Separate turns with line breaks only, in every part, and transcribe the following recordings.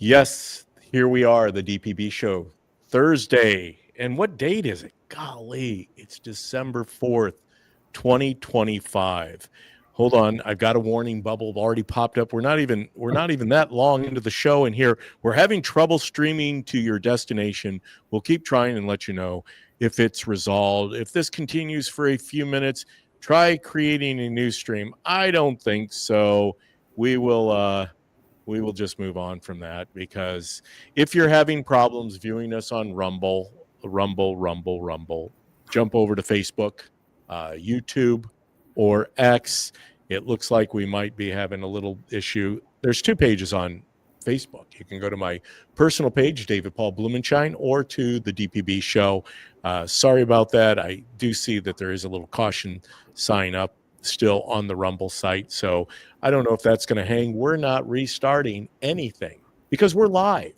Yes, here we are, the DPB show, Thursday. And what date is it? Golly, it's December 4th, 2025. Hold on, I've got a warning bubble already popped up. We're not even that long into the show, and here we're having trouble streaming to your destination. We'll keep trying and let you know if it's resolved. If this continues for a few minutes, try creating a new stream. I don't think so. We will just move on from that, because if you're having problems viewing us on Rumble, jump over to Facebook, YouTube, or X. It looks like we might be having a little issue. There's two pages on Facebook. You can go to my personal page, David Paul Blumenshine, or to the DPB show. Sorry about that. I do see that there is a little caution sign up still on the Rumble site. So I don't know if that's going to hang. We're not restarting anything because we're live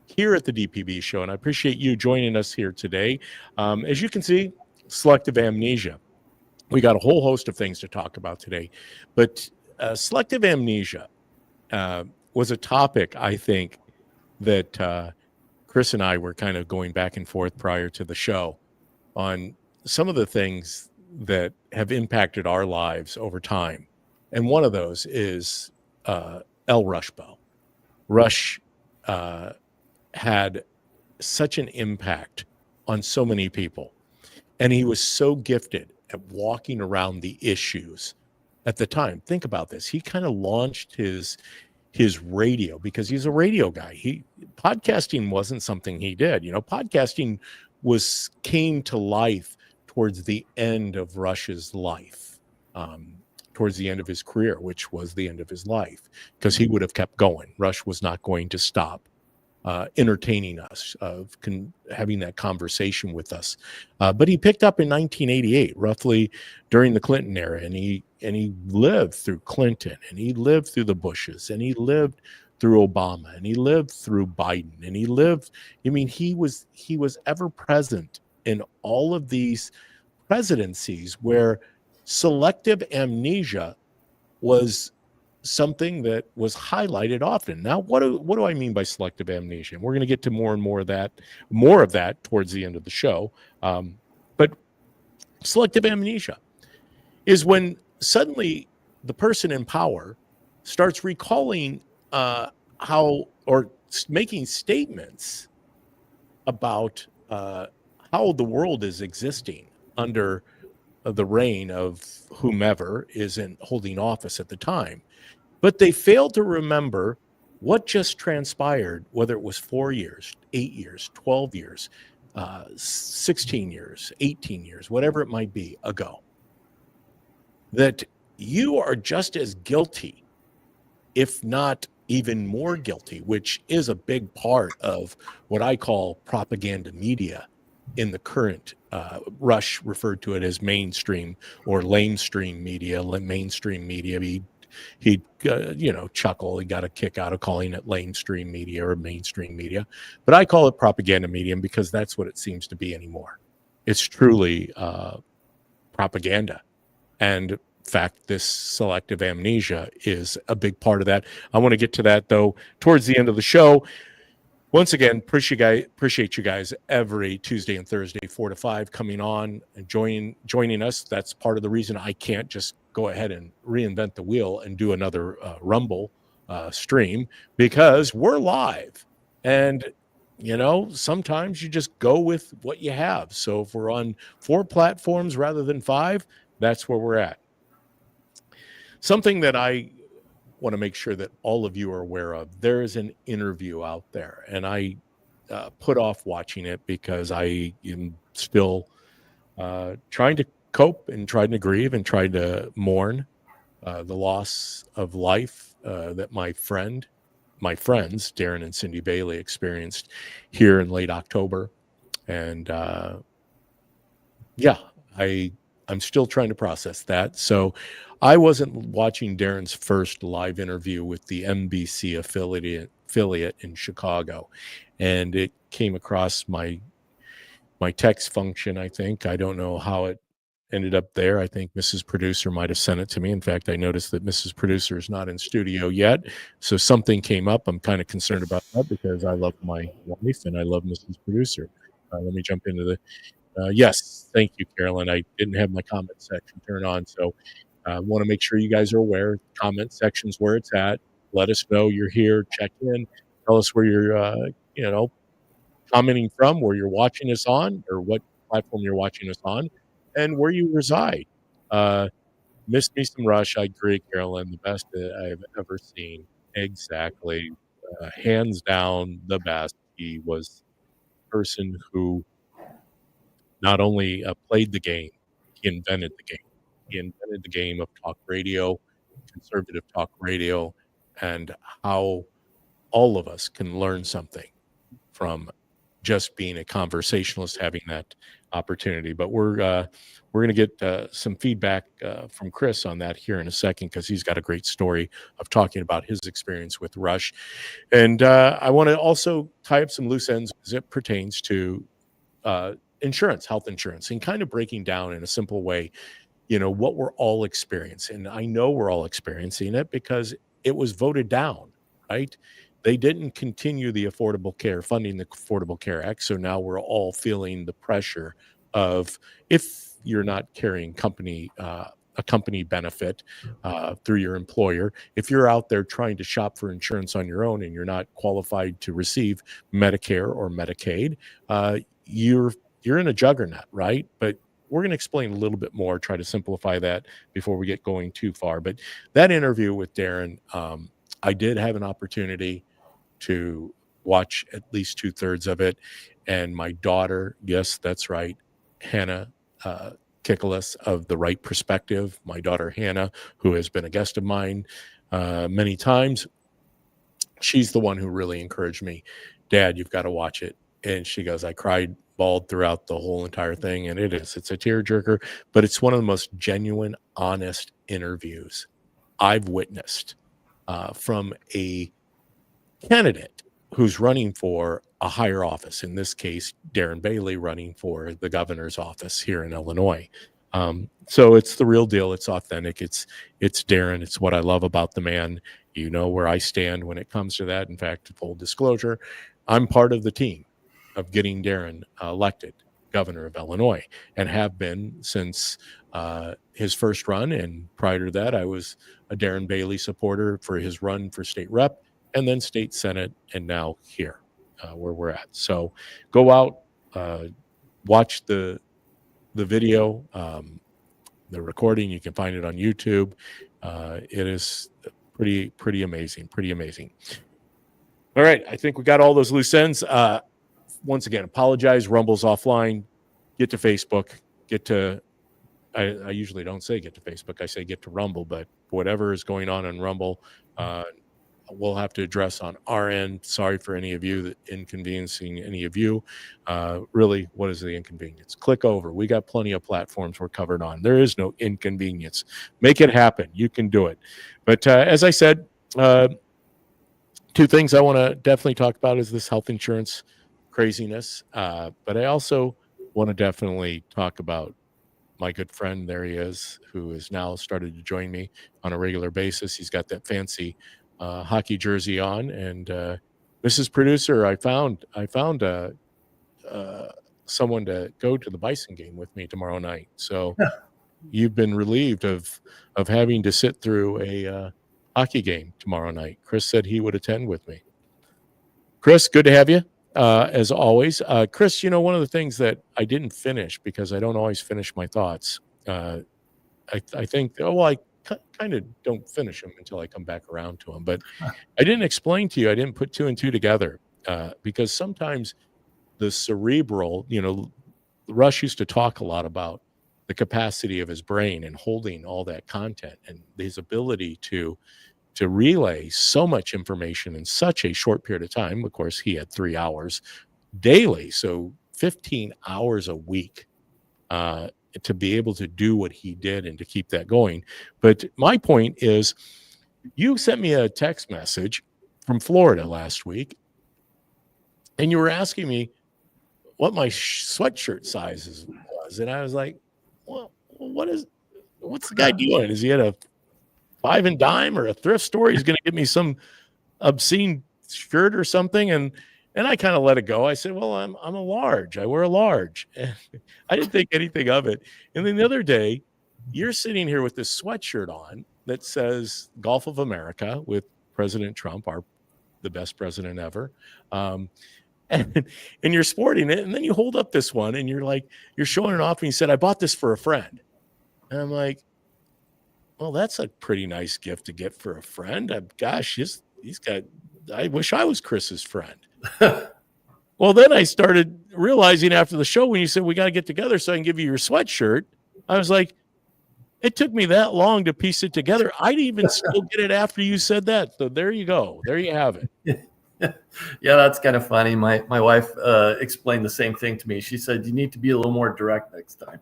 here at the DPB show. And I appreciate you joining us here today. As you can see, Selective Amnesia. We got a whole host of things to talk about today. But Selective Amnesia was a topic, I think, that Chris and I were kind of going back and forth prior to the show on some of the things that have impacted our lives over time. And one of those is L. Rushbo. Rush had such an impact on so many people. And he was so gifted at walking around the issues at the time. Think about this. He kind of launched his radio because he's a radio guy. Podcasting wasn't something he did. Podcasting came to life towards the end of Rush's life, towards the end of his career, which was the end of his life, because he would have kept going. Rush was not going to stop entertaining us, having that conversation with us. But he picked up in 1988, roughly during the Clinton era, and he lived through Clinton, and he lived through the Bushes, and he lived through Obama, and he lived through Biden, and he was ever present in all of these presidencies where selective amnesia was something that was highlighted often. Now, what do I mean by selective amnesia? And we're going to get to more of that towards the end of the show. But selective amnesia is when suddenly the person in power starts recalling making statements about how the world is existing under the reign of whomever is holding office at the time. But they failed to remember what just transpired, whether it was 4 years, 8 years, 12 years, 16 years, 18 years, whatever it might be ago. That you are just as guilty, if not even more guilty, which is a big part of what I call propaganda media in the current. Rush referred to it as mainstream or lamestream media. Mainstream media, he'd chuckle. He got a kick out of calling it lamestream media or mainstream media, but I call it propaganda medium because that's what it seems to be anymore. It's truly propaganda, and in fact, this selective amnesia is a big part of that. I want to get to that though towards the end of the show. Once again, appreciate you guys every Tuesday and Thursday, 4 to 5, coming on and joining us. That's part of the reason I can't just go ahead and reinvent the wheel and do another Rumble stream, because we're live. And, sometimes you just go with what you have. So if we're on 4 platforms rather than 5, that's where we're at. Something that I want to make sure that all of you are aware of. There is an interview out there, and I put off watching it because I am still trying to cope and trying to grieve and trying to mourn the loss of life that my friends, Darren and Cindy Bailey, experienced here in late October. And I'm still trying to process that. So I wasn't watching Darren's first live interview with the NBC affiliate in Chicago, and it came across my text function. I think, I don't know how it ended up there. I think Mrs. Producer might have sent it to me. In fact, I noticed that Mrs. Producer is not in studio yet, so something came up. I'm kind of concerned about that because I love my wife and I love Mrs. Producer. Let me jump into the yes, thank you, Carolyn. I didn't have my comment section turned on, so I want to make sure you guys are aware. Comment section's where it's at. Let us know you're here. Check in. Tell us where you're, you know, commenting from, where you're watching us on, or what platform you're watching us on, and where you reside. Uh, Missed me some Rush. I agree, Carolyn. The best that I've ever seen. Exactly. Hands down, the best. He was a person who not only played the game, he invented the game. He invented the game of talk radio, conservative talk radio, and how all of us can learn something from just being a conversationalist, having that opportunity. But we're going to get some feedback from Chris on that here in a second because he's got a great story of talking about his experience with Rush. And I want to also tie up some loose ends as it pertains to insurance, health insurance, and kind of breaking down in a simple way, what we're all experiencing. And I know we're all experiencing it because it was voted down, right? They didn't continue the Affordable Care funding, the Affordable Care Act. So now we're all feeling the pressure of, if you're not carrying a company benefit through your employer, if you're out there trying to shop for insurance on your own and you're not qualified to receive Medicare or Medicaid, you're in a juggernaut, right? But we're going to explain a little bit more, try to simplify that before we get going too far. But that interview with Darren, I did have an opportunity to watch at least 2/3 of it. And my daughter, yes, that's right, Hannah Kikolas of The Right Perspective, my daughter Hannah, who has been a guest of mine many times, she's the one who really encouraged me. Dad, you've got to watch it. And she goes, I cried, bawled throughout the whole entire thing. And it's a tearjerker, but it's one of the most genuine, honest interviews I've witnessed from a candidate who's running for a higher office. In this case, Darren Bailey running for the governor's office here in Illinois. So it's the real deal. It's authentic. It's Darren. It's what I love about the man. You know where I stand when it comes to that. In fact, full disclosure, I'm part of the team of getting Darren elected governor of Illinois and have been since his first run. And prior to that, I was a Darren Bailey supporter for his run for state rep and then state senate, and now here where we're at. So go out, watch the video, the recording. You can find it on YouTube. It is pretty amazing. All right, I think we got all those loose ends. Once again, apologize. Rumble's offline. Get to Facebook. I usually don't say get to Facebook. I say get to Rumble, but whatever is going on Rumble, we'll have to address on our end. Sorry for any of you that inconveniencing any of you. Really, what is the inconvenience? Click over. We got plenty of platforms we're covered on. There is no inconvenience. Make it happen. You can do it. But as I said, two things I want to definitely talk about is this health insurance craziness. But I also want to definitely talk about my good friend. There he is, who has now started to join me on a regular basis. He's got that fancy hockey jersey on, and Mrs. Producer, I found someone to go to the Bison game with me tomorrow night. So you've been relieved of having to sit through a hockey game tomorrow night. Chris said he would attend with me. Chris, good to have you as always. Chris, one of the things that I didn't finish because I don't always finish my thoughts. I think, I kind of don't finish them until I come back around to them. But I didn't explain to you, I didn't put two and two together because sometimes the cerebral, Rush used to talk a lot about the capacity of his brain and holding all that content and his ability to relay so much information in such a short period of time. Of course, he had 3 hours daily, so 15 hours a week to be able to do what he did and to keep that going. But my point is, you sent me a text message from Florida last week, and you were asking me what my sweatshirt sizes was. And I was like, well, what's the guy doing? Is he at a five and dime or a thrift store? He's going to give me some obscene shirt or something. And I kind of let it go. I said, well, I'm a large. I wear a large. And I didn't think anything of it. And then the other day, you're sitting here with this sweatshirt on that says Gulf of America with President Trump, the best president ever. And you're sporting it. And then you hold up this one and you're showing it off. And you said, I bought this for a friend. And I'm like, well, that's a pretty nice gift to get for a friend. Gosh, I wish I was Chris's friend. Well, then I started realizing after the show when you said we got to get together so I can give you your sweatshirt, I was like, it took me that long to piece it together. I'd even still get it after you said that. So there you go. There you have it.
Yeah, that's kind of funny. My wife explained the same thing to me. She said, you need to be a little more direct next time.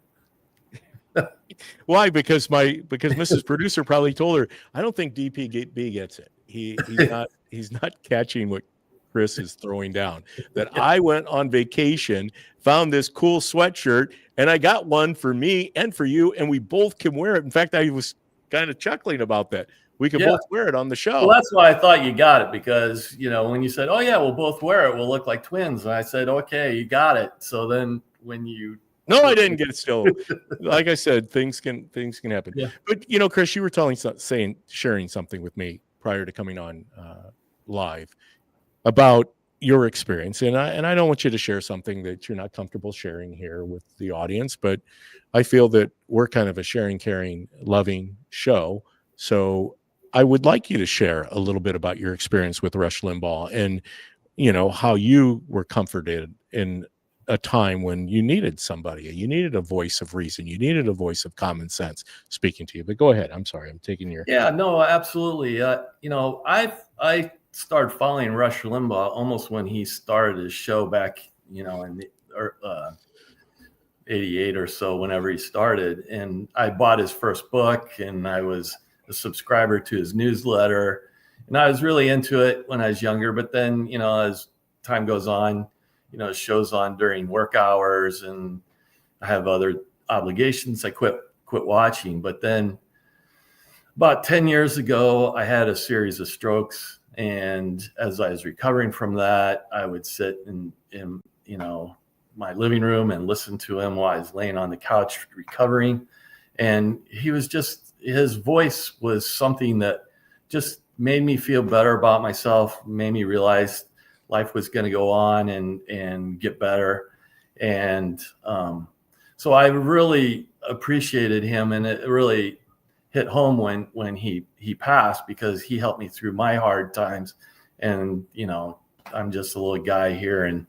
Why? Because Mrs. Producer probably told her, I don't think DPB gets it. He's not catching what Chris is throwing down. That I went on vacation, found this cool sweatshirt, and I got one for me and for you, and we both can wear it. In fact, I was kind of chuckling about that. We could both wear it on the show.
Well, that's why I thought you got it, because, when you said, oh, yeah, we'll both wear it, we'll look like twins. And I said, okay, you got it. So then when you...
No, I didn't get it still. Like I said, things can happen. Yeah. But, Chris, you were sharing something with me prior to coming on live about your experience. And I don't want you to share something that you're not comfortable sharing here with the audience, but I feel that we're kind of a sharing, caring, loving show. So I would like you to share a little bit about your experience with Rush Limbaugh and, how you were comforted in a time when you needed somebody, you needed a voice of reason, you needed a voice of common sense speaking to you. But go ahead. I'm sorry. I'm taking your...
Yeah, no, absolutely. I started following Rush Limbaugh almost when he started his show back, in 88 or so, whenever he started. And I bought his first book, and I was a subscriber to his newsletter. And I was really into it when I was younger. But then, as time goes on, show's on during work hours, and I have other obligations. I quit watching. But then about 10 years ago, I had a series of strokes. And as I was recovering from that, I would sit in my living room and listen to him while I was laying on the couch recovering. And his voice was something that just made me feel better about myself, made me realize life was going to go on and get better. And so I really appreciated him, and it really hit home when he passed, because he helped me through my hard times. And, I'm just a little guy here in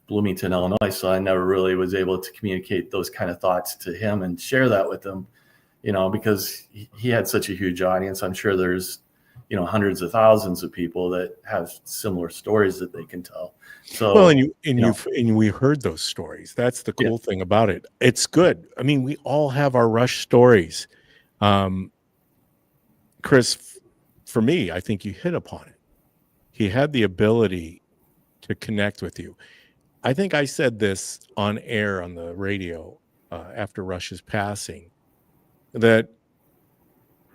Bloomington, Illinois, so I never really was able to communicate those kind of thoughts to him and share that with him, because he had such a huge audience. I'm sure there's hundreds of thousands of people that have similar stories that they can tell. So,
well, and we heard those stories. That's the cool thing about it. It's good. I mean, we all have our Rush stories. Chris, for me, I think you hit upon it. He had the ability to connect with you. I think I said this on air on the radio after Rush's passing, that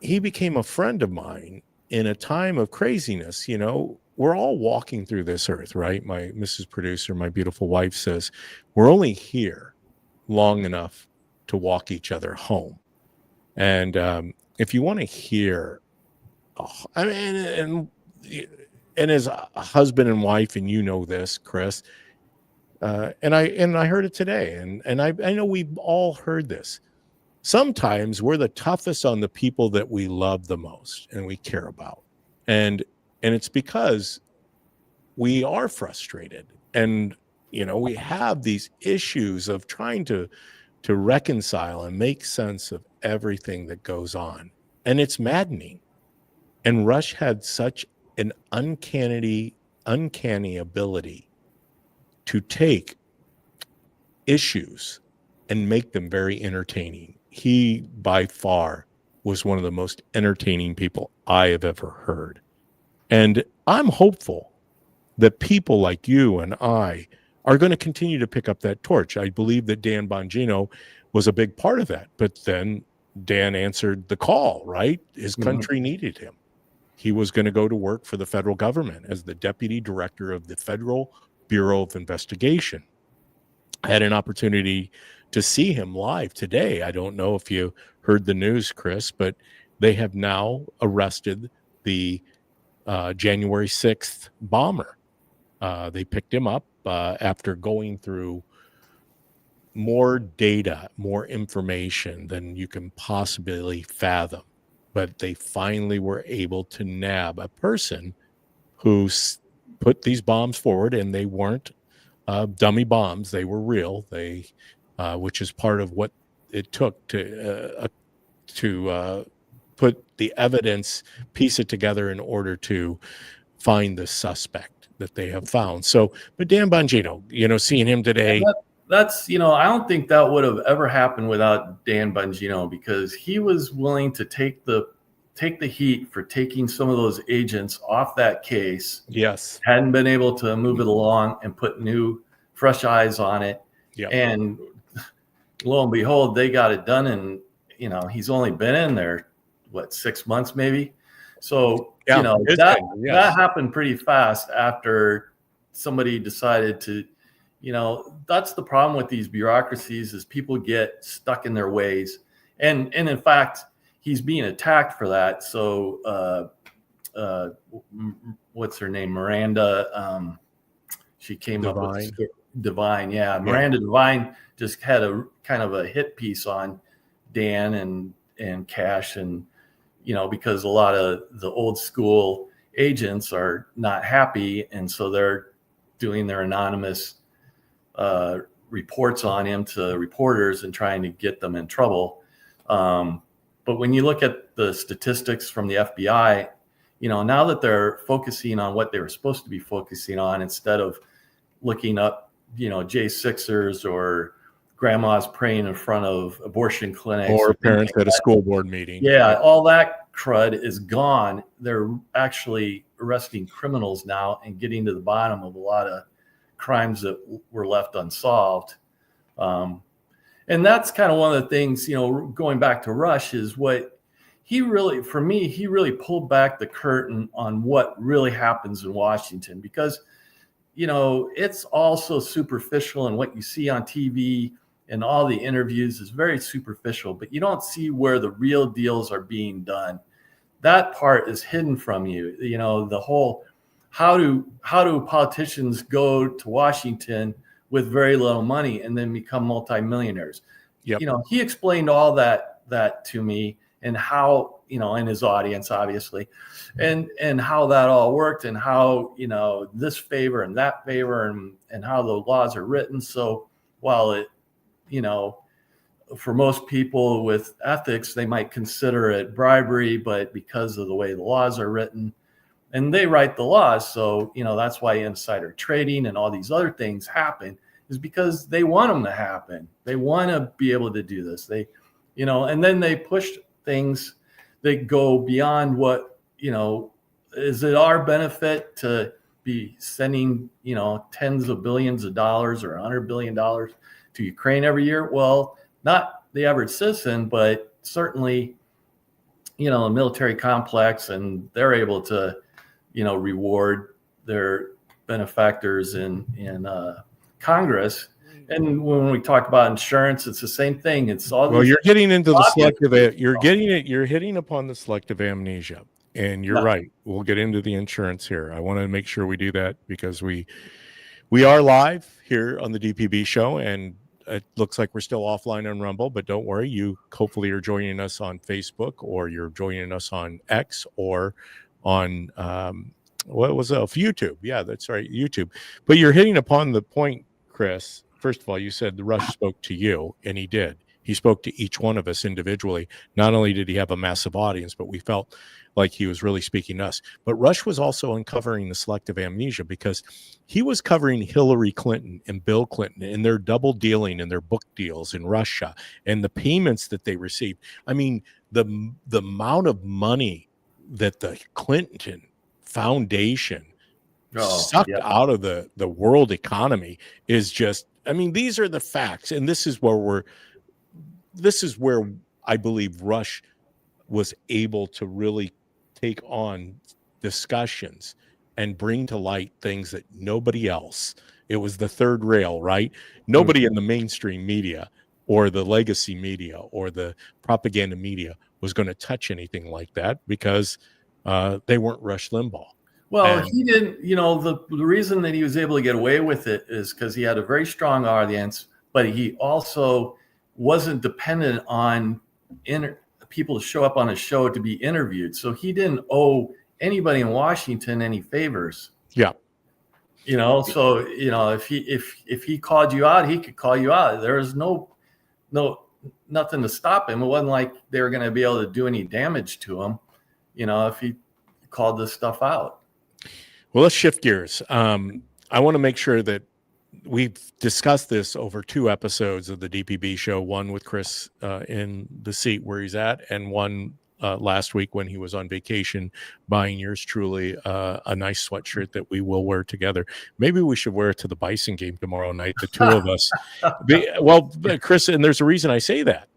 he became a friend of mine in a time of craziness. We're all walking through this earth, right? My Mrs. Producer, my beautiful wife, says we're only here long enough to walk each other home. And if you want to hear, and as a husband and wife, and this, Chris, and I heard it today, and I know we've all heard this. Sometimes we're the toughest on the people that we love the most and we care about. And it's because we are frustrated, and, we have these issues of trying to reconcile and make sense of everything that goes on. And it's maddening. And Rush had such an uncanny ability to take issues and make them very entertaining. He, by far, was one of the most entertaining people I have ever heard. And I'm hopeful that people like you and I are going to continue to pick up that torch. I believe that Dan Bongino was a big part of that. But then Dan answered the call, right? His
Mhm.
country needed him. He was going to go to work for the federal government as the deputy director of the Federal Bureau of Investigation. I had an opportunity to see him live today. I don't know if you heard the news, Chris, but they have now arrested the January 6th bomber. They picked him up after going through more data, more information than you can possibly fathom. But they finally were able to nab a person who put these bombs forward, and they weren't dummy bombs; they were real. Which is part of what it took to put the evidence, piece it together in order to find the suspect that they have found. So, but Dan Bongino, seeing him
And
today,
that's, I don't think that would have ever happened without Dan Bongino, because he was willing to take the heat for taking some of those agents off that case.
yes,
Hadn't been able to move it along and put new, fresh eyes on it.
yeah,
And lo and behold, they got it done. And, he's only been in there, 6 months maybe. So,
yeah, it's
that
been, yes,
happened pretty fast after somebody decided to, that's the problem with these bureaucracies, is people get stuck in their ways. And in fact, he's being attacked for that. So, what's her name? Miranda. She came up with
divine,
Divine. Yeah.
yeah,
Miranda Divine just had a kind of a hit piece on Dan and Cash. And, because a lot of the old school agents are not happy. And so they're doing their anonymous reports on him to reporters and trying to get them in trouble. But when you look at the statistics from the FBI, now that they're focusing on what they were supposed to be focusing on, instead of looking up, J6ers or grandmas praying in front of abortion clinics
or
or things
parents
like
at a
that.
school board meeting.
Yeah, all that crud is gone. They're actually arresting criminals now and getting to the bottom of a lot of crimes that were left unsolved. And that's kind of one of the things, going back to Rush, is what he really pulled back the curtain on what really happens in Washington, because, it's also superficial, and what you see on TV and all the interviews is very superficial, but you don't see where the real deals are being done. That part is hidden from you. The whole, how do politicians go to Washington with very little money and then become multimillionaires?
Yep.
He explained all that to me, and how, in his audience, obviously, and how that all worked, and how, this favor and that favor, and how the laws are written. So while it, for most people with ethics, they might consider it bribery, but because of the way the laws are written, and they write the laws, so, that's why insider trading and all these other things happen, is because they want them to happen. They want to be able to do this. And then they push things that go beyond what, is it our benefit to be sending, tens of billions of dollars or $100 billion to Ukraine every year? Well, not the average citizen, but certainly, a military complex, and they're able to, reward their benefactors in Congress. And when we talk about insurance, it's the same thing. It's all
Well,
these
you're getting into the
lobbyists.
selective. You're hitting upon the selective amnesia, and you're right. We'll get into the insurance here. I want to make sure we do that because we are live here on the DPB show, and it looks like we're still offline on Rumble. But don't worry, you hopefully are joining us on Facebook, or you're joining us on X, or on what was it? YouTube. Yeah, that's right, YouTube. But you're hitting upon the point, Chris. First of all, you said the Rush spoke to you, and he did. He spoke to each one of us individually. Not only did he have a massive audience, but we felt like he was really speaking to us. But Rush was also uncovering the selective amnesia, because he was covering Hillary Clinton and Bill Clinton and their double dealing and their book deals in Russia and the payments that they received. I mean, the amount of money that the Clinton Foundation sucked out of the world economy is just, I mean, these are the facts. And this is where I believe Rush was able to really take on discussions and bring to light things that nobody else. It was the third rail, right? Nobody in the mainstream media or the legacy media or the propaganda media was going to touch anything like that because they weren't Rush Limbaugh.
Well,
And
he didn't, the reason that he was able to get away with it is because he had a very strong audience, but he also wasn't dependent on people to show up on his show to be interviewed. So he didn't owe anybody in Washington any favors.
yeah,
So if he called you out, he could call you out. There was nothing to stop him. It wasn't like they were going to be able to do any damage to him, if he called this stuff out.
well, let's shift gears. I want to make sure that we've discussed this over 2 episodes of the DPB show, one with Chris in the seat where he's at, and one last week when he was on vacation buying yours truly a nice sweatshirt that we will wear together. Maybe we should wear it to the Bison game tomorrow night, the two of us. Chris, and there's a reason I say that.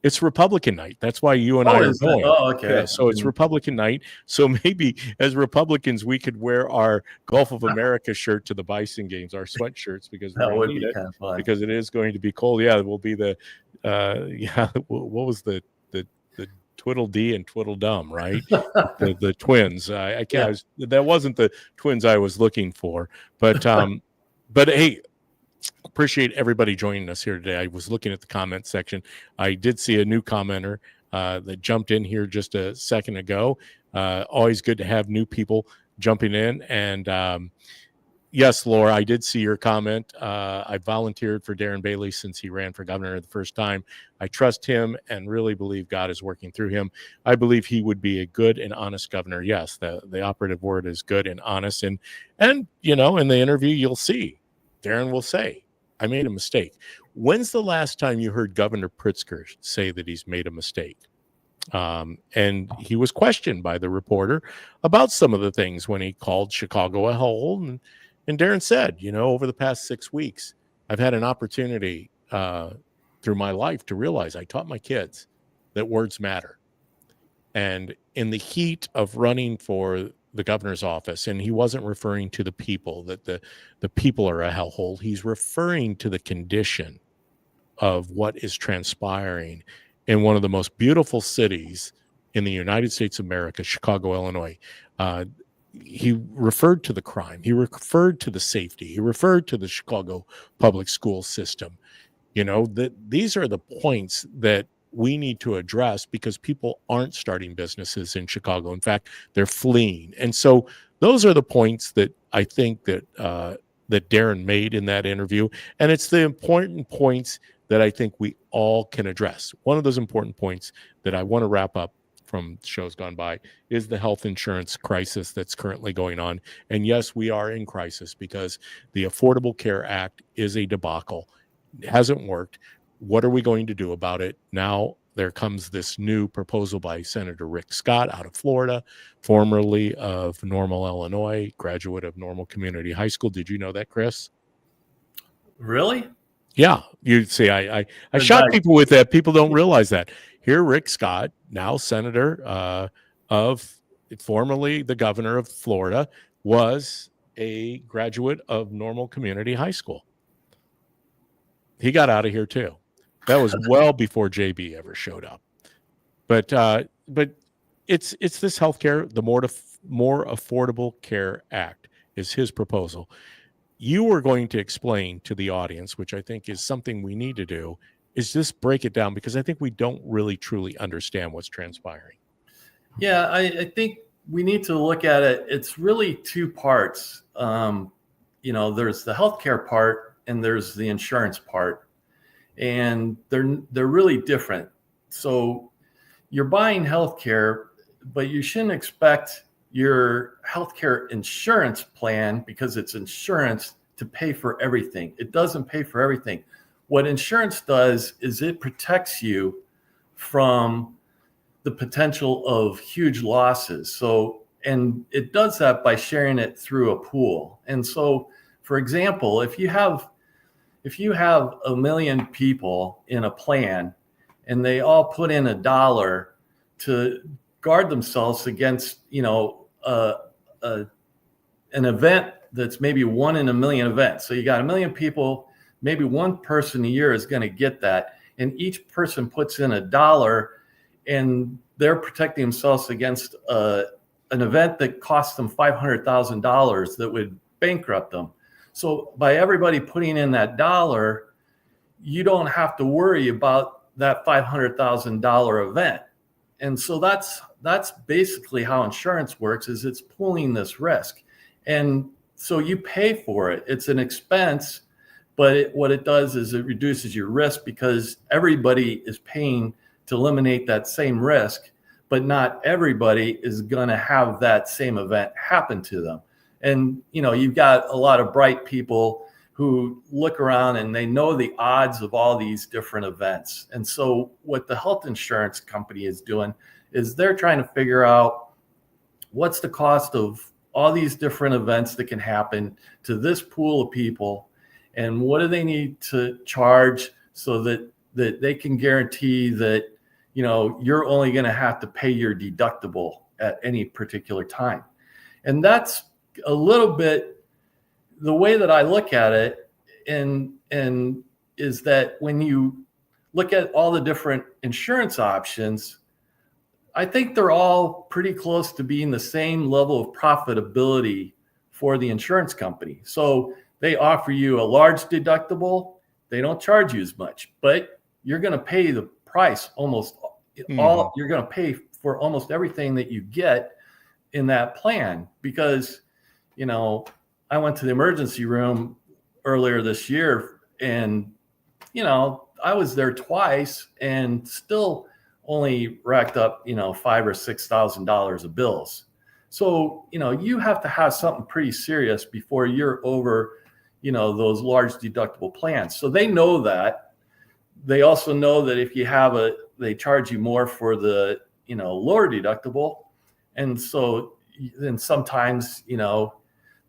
It's Republican night. That's why you and I are going.
Okay.
Yeah, so it's Republican night. So maybe as Republicans, we could wear our Gulf of America shirt to the Bison games, our sweatshirts, because
that would be kind of fun.
Because it is going to be cold. Yeah, it will be the what was the Twiddle-Dee and Twiddle-Dum, right? the twins. I can't. Yeah. That wasn't the twins I was looking for. But hey, appreciate everybody joining us here today. I was looking at the comment section. I did see a new commenter that jumped in here just a second ago. Always good to have new people jumping in. And yes, Laura, I did see your comment. I volunteered for Darren Bailey since he ran for governor the first time. I trust him and really believe God is working through him. I believe he would be a good and honest governor. Yes, the operative word is good and honest. And in the interview, you'll see Darren will say, I made a mistake. When's the last time you heard Governor Pritzker say that he's made a mistake? And he was questioned by the reporter about some of the things when he called Chicago a hole. And Darren said, over the past 6 weeks, I've had an opportunity through my life to realize I taught my kids that words matter. And in the heat of running for the governor's office, and he wasn't referring to the people, that the people are a hellhole. He's referring to the condition of what is transpiring in one of the most beautiful cities in the United States of America, Chicago, Illinois. He referred to the crime. He referred to the safety. He referred to the Chicago public school system. That these are the points that we need to address because people aren't starting businesses in Chicago. In fact, they're fleeing. And so those are the points that I think that Darren made in that interview. And it's the important points that I think we all can address. One of those important points that I want to wrap up from shows gone by is the health insurance crisis that's currently going on. And yes, we are in crisis because the Affordable Care Act is a debacle. It hasn't worked. What are we going to do about it? Now there comes this new proposal by Senator Rick Scott out of Florida, formerly of Normal, Illinois, graduate of Normal Community High School. Did you know that, Chris?
Really?
Yeah. You see, I shock people with that. People don't realize that. Here, Rick Scott, now senator of formerly the governor of Florida, was a graduate of Normal Community High School. He got out of here too. That was well before JB ever showed up. But it's this healthcare, the more Affordable Care Act is his proposal. You are going to explain to the audience, which I think is something we need to do, is just break it down because I think we don't really truly understand what's transpiring.
Yeah, I think we need to look at it. It's really 2 parts. There's the healthcare part and there's the insurance part. And they're really different. So you're buying healthcare, but you shouldn't expect your healthcare insurance plan, because it's insurance, to pay for everything. It doesn't pay for everything. What insurance does is it protects you from the potential of huge losses. So, and it does that by sharing it through a pool. And so, for example, if you have 1 million people in a plan and they all put in $1 to guard themselves against, an event that's maybe 1 in a million events. So you got a million people, maybe one person a year is going to get that. And each person puts in $1 and they're protecting themselves against an event that costs them $500,000 that would bankrupt them. So by everybody putting in that $1, you don't have to worry about that $500,000 event. And so that's basically how insurance works, is it's pooling this risk. And so you pay for it. It's an expense, but what it does is it reduces your risk because everybody is paying to eliminate that same risk, but not everybody is going to have that same event happen to them. And, you've got a lot of bright people who look around and they know the odds of all these different events. And so what the health insurance company is doing is they're trying to figure out what's the cost of all these different events that can happen to this pool of people, and what do they need to charge so that they can guarantee that, you're only going to have to pay your deductible at any particular time. And that's a little bit the way that I look at it, and is that when you look at all the different insurance options, I think they're all pretty close to being the same level of profitability for the insurance company. So they offer you a large deductible, they don't charge you as much, but you're going to pay the price almost all, you're going to pay for almost everything that you get in that plan. Because, I went to the emergency room earlier this year, and, I was there twice and still only racked up, $5,000 or $6,000 of bills. So, you have to have something pretty serious before you're over, those large deductible plans. So they know that. They also know that if you have they charge you more for the, lower deductible. And so then sometimes,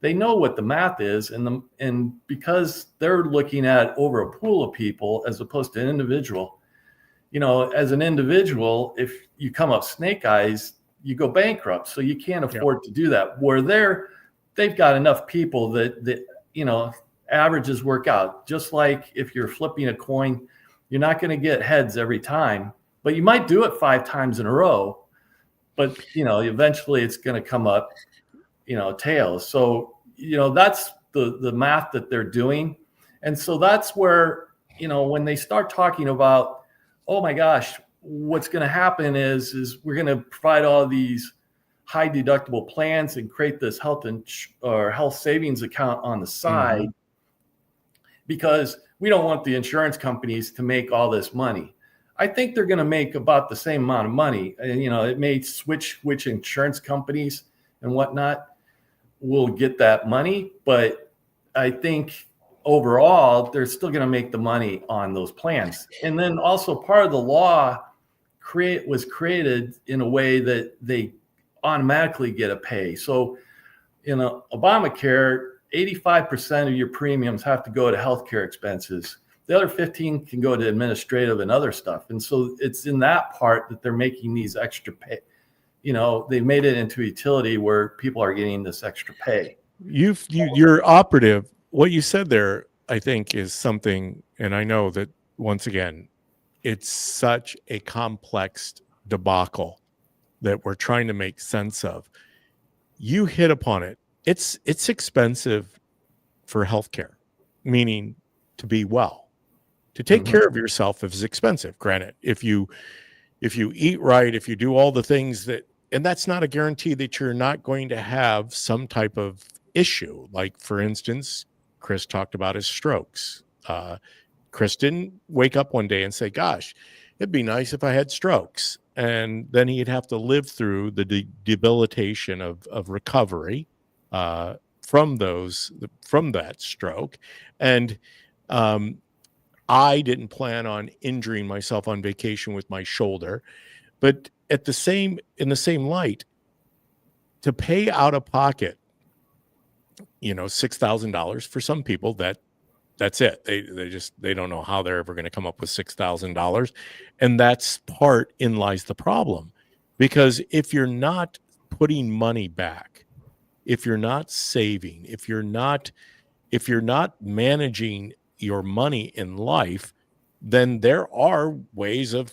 they know what the math is, and because they're looking at over a pool of people as opposed to an individual, as an individual, if you come up snake eyes, you go bankrupt. So you can't afford to do that. Where they've got enough people that averages work out. Just like if you're flipping a coin, you're not going to get heads every time, but you might do it 5 times in a row. But eventually it's going to come up, tails. So that's the math that they're doing. And so that's where, when they start talking about, oh my gosh, what's going to happen is we're going to provide all these high deductible plans and create this health savings account on the side, because we don't want the insurance companies to make all this money. I think they're going to make about the same amount of money. And, it may switch which insurance companies and whatnot will get that money. But I think overall, they're still going to make the money on those plans. And then also part of the law was created in a way that they automatically get a pay. So in Obamacare, 85% of your premiums have to go to healthcare expenses. The other 15 can go to administrative and other stuff. And so it's in that part that they're making these extra pay. They've made it into a utility where people are getting this extra pay.
You're operative. What you said there, I think, is something, and I know that once again, it's such a complex debacle that we're trying to make sense of. You hit upon it. It's expensive for healthcare, meaning to be well. To take care of yourself is expensive. Granted, if you eat right, if you do all the things and that's not a guarantee that you're not going to have some type of issue. Like, for instance, Chris talked about his strokes. Chris didn't wake up one day and say, gosh, it'd be nice if I had strokes. And then he'd have to live through the debilitation of recovery from that stroke. And I didn't plan on injuring myself on vacation with my shoulder. But in the same light, to pay out of pocket, $6,000 for some people, That's it. They don't know how they're ever going to come up with $6,000. And that's part in lies the problem. Because if you're not putting money back, if you're not saving, if you're not managing your money in life, then there are ways of,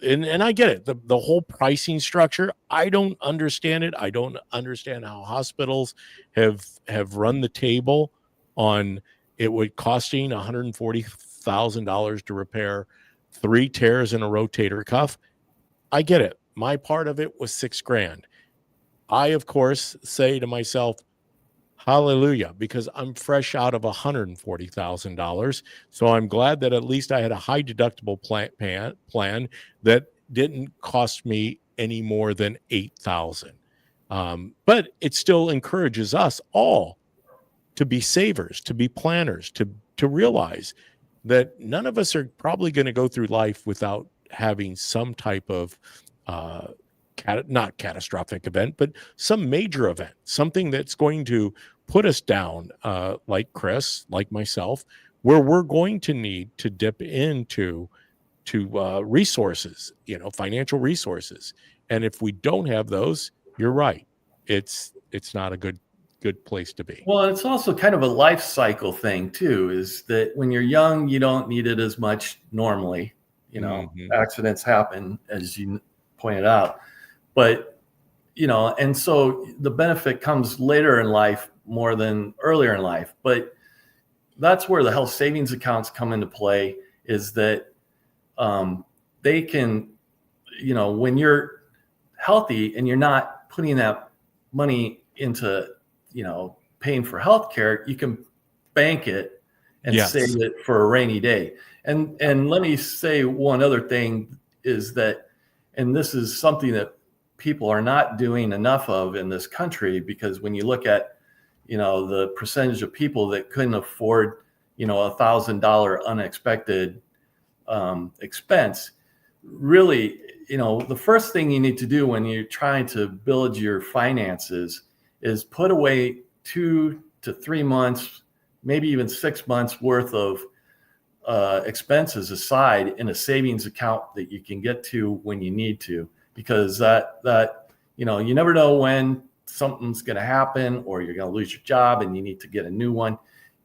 and I get it, the whole pricing structure, I don't understand it. I don't understand how hospitals have run the table on it would costing $140,000 to repair 3 tears in a rotator cuff. I get it. My part of it was $6,000. I, of course, say to myself, hallelujah, because I'm fresh out of $140,000. So I'm glad that at least I had a high deductible plan that didn't cost me any more than $8,000. But it still encourages us all to be savers, to be planners, to realize that none of us are probably going to go through life without having some type of uh, not catastrophic event, but some major event, something that's going to put us down, like Chris, like myself, where we're going to need to dip into resources, financial resources. And if we don't have those, you're right. It's not a good place to be.
Well, it's also kind of a life cycle thing too, is that when you're young, you don't need it as much normally. Accidents happen, as you pointed out. But, and so the benefit comes later in life more than earlier in life. But that's where the health savings accounts come into play, is that they can, when you're healthy and you're not putting that money into, paying for healthcare, you can bank it and save it for a rainy day. And let me say one other thing is that, and this is something that people are not doing enough of in this country, because when you look at, the percentage of people that couldn't afford, $1,000 unexpected expense, really, the first thing you need to do when you're trying to build your finances is put away 2 to 3 months, maybe even 6 months worth of expenses aside in a savings account that you can get to when you need to, because that you never know when something's going to happen, or you're going to lose your job and you need to get a new one.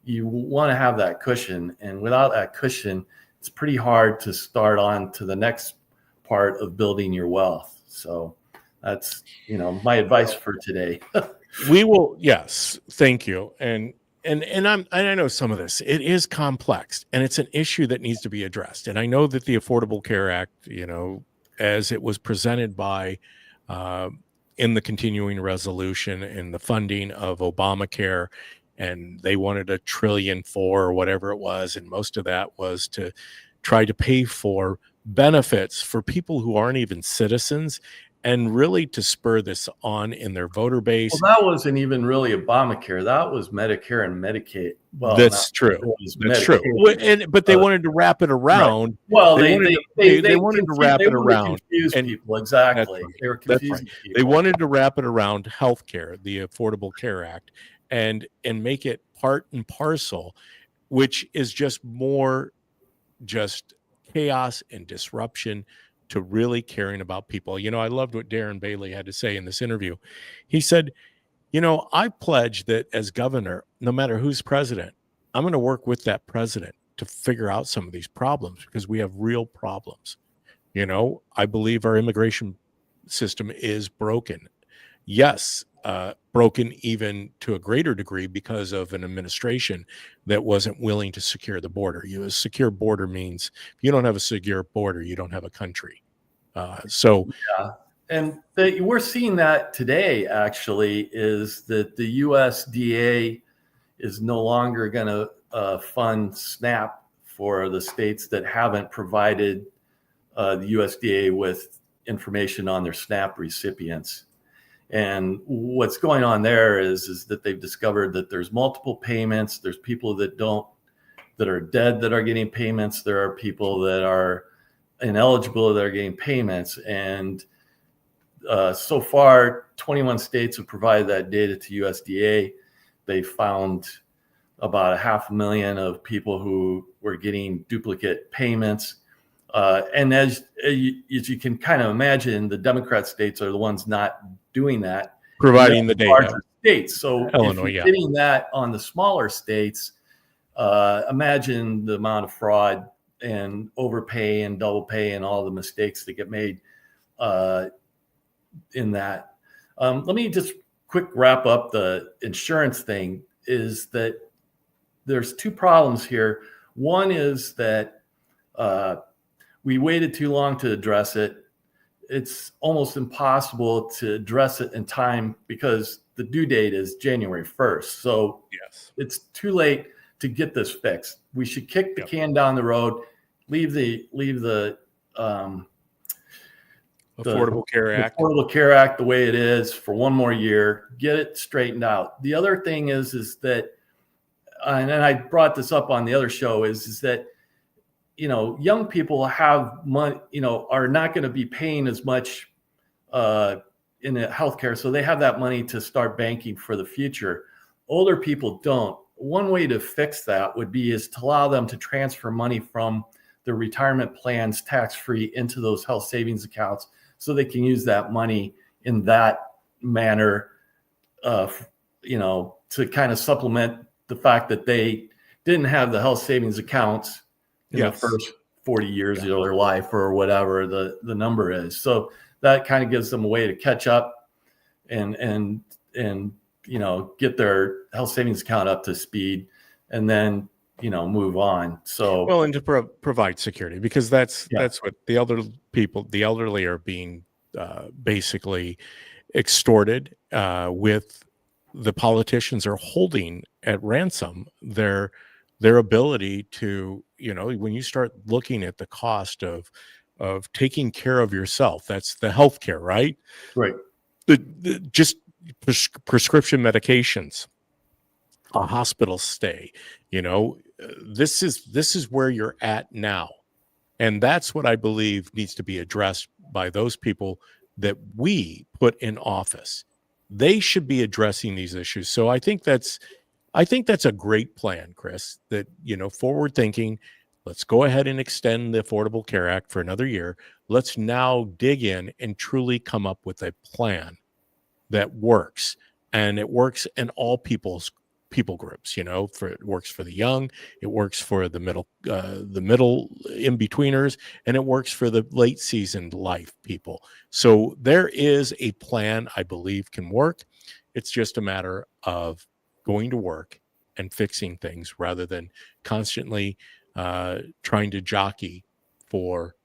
You want to have that cushion, and without that cushion, it's pretty hard to start on to the next part of building your wealth. So that's my advice for today.
We will, yes, thank you. And I know some of this, it is complex, and it's an issue that needs to be addressed. And I know that the Affordable Care Act, as it was presented by in the continuing resolution and the funding of Obamacare, and they wanted $1.4 trillion or whatever it was, and most of that was to try to pay for benefits for people who aren't even citizens, and really to spur this on in their voter base.
Well, that wasn't even really Obamacare. That was Medicare and Medicaid. Well,
that's true. That's true. But they wanted to wrap it around.
Right. Well, they
wanted to wrap it around.
Confuse people. Exactly.
Right.
They were confusing people.
They wanted to wrap it around healthcare, the Affordable Care Act, and make it part and parcel, which is just more just chaos and disruption to really caring about people. I loved what Darren Bailey had to say in this interview. He said, I pledge that as governor, no matter who's president, I'm going to work with that president to figure out some of these problems, because we have real problems. I believe our immigration system is broken. Yes, broken even to a greater degree because of an administration that wasn't willing to secure the border. A secure border means if you don't have a secure border, you don't have a country.
Yeah. And we're seeing that today, actually, is that the USDA is no longer going to fund SNAP for the states that haven't provided the USDA with information on their SNAP recipients. And what's going on there is that they've discovered that there's multiple payments. There's people that are dead that are getting payments. There are people that are ineligible that are getting payments. And so far, 21 states have provided that data to USDA. They found about 500,000 of people who were getting duplicate payments. And as you can kind of imagine, the Democrat states are the ones not doing that.
Providing the data.
Larger states. So
Illinois,
if you're getting that on the smaller states, imagine the amount of fraud and overpay and double pay and all the mistakes that get made in that. Let me just quick wrap up the insurance thing. Is that there's two problems here. One is that we waited too long to address it. It's almost impossible to address it in time because the due date is January 1st. So
yes,
it's too late to get this fixed. We should kick the can down the road, leave the
Affordable Care Act.
Affordable Care Act the way it is for one more year, get it straightened out. The other thing is that, and I brought this up on the other show, is that, young people have money, are not going to be paying as much in the healthcare. So they have that money to start banking for the future. Older people don't. One way to fix that would be is to allow them to transfer money from their retirement plans tax-free into those health savings accounts so they can use that money in that manner, to kind of supplement the fact that they didn't have the health savings accounts in the first 40 years of their life or whatever the number is. So that kind of gives them a way to catch up and get their health savings account up to speed and then, move on. So,
well, and to provide security, because that's what the elderly are being basically extorted with. The politicians are holding at ransom their ability to, when you start looking at the cost of taking care of yourself, that's the healthcare, right?
Right.
Just prescription medications, a hospital stay, this is where you're at now. And that's what I believe needs to be addressed by those people that we put in office. They should be addressing these issues. So I think that's a great plan, Chris, that, forward thinking. Let's go ahead and extend the Affordable Care Act for another year. Let's now dig in and truly come up with a plan that works, and it works in all people groups. It works for the young, it works for the middle in betweeners, and it works for the late seasoned life people. So there is a plan I believe can work. It's just a matter of going to work and fixing things rather than constantly trying to jockey for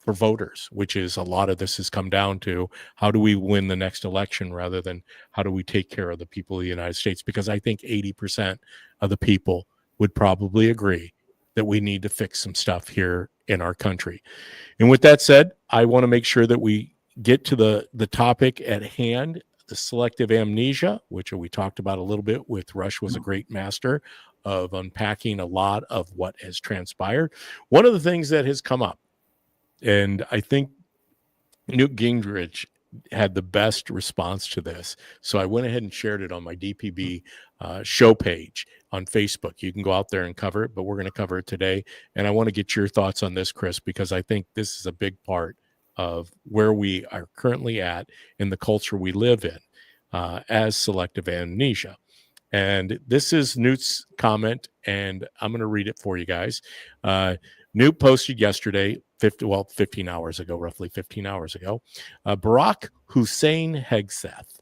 voters, which is a lot of this has come down to how do we win the next election rather than how do we take care of the people of the United States? Because I think 80% of the people would probably agree that we need to fix some stuff here in our country. And with that said, I want to make sure that we get to the topic at hand, the selective amnesia, which we talked about a little bit with Rush, was a great master of unpacking a lot of what has transpired. One of the things that has come up, and I think Newt Gingrich had the best response to this. So I went ahead and shared it on my DPB show page on Facebook. You can go out there and cover it, but we're going to cover it today. And I want to get your thoughts on this, Chris, because I think this is a big part of where we are currently at in the culture we live in as selective amnesia. And this is Newt's comment, and I'm going to read it for you guys. Newt posted yesterday, 15 hours ago, roughly 15 hours ago, Barack Hussein Hegseth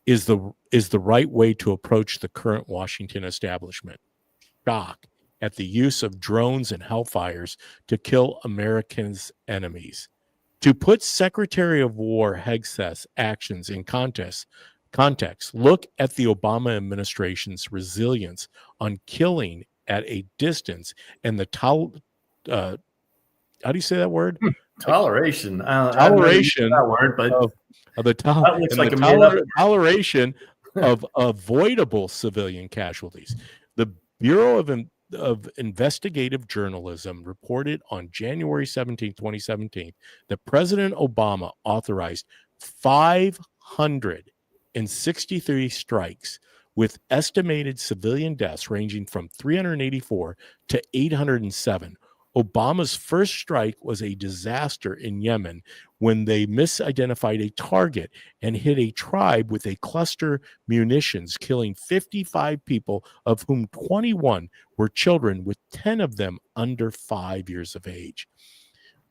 is the right way to approach the current Washington establishment. Shock at the use of drones and hellfires to kill Americans' enemies. To put Secretary of War Hegseth's actions in context, look at the Obama administration's resilience on killing at a distance and the how do you say that word?
Toleration.
Toleration
that word, but
of the
that looks like a
toleration of avoidable civilian casualties. The Bureau of Investigative Journalism reported on January 17, 2017, that President Obama authorized 563 strikes with estimated civilian deaths ranging from 384 to 807. Obama's first strike was a disaster in Yemen when they misidentified a target and hit a tribe with a cluster munitions, killing 55 people, of whom 21 were children, with 10 of them under 5 years of age.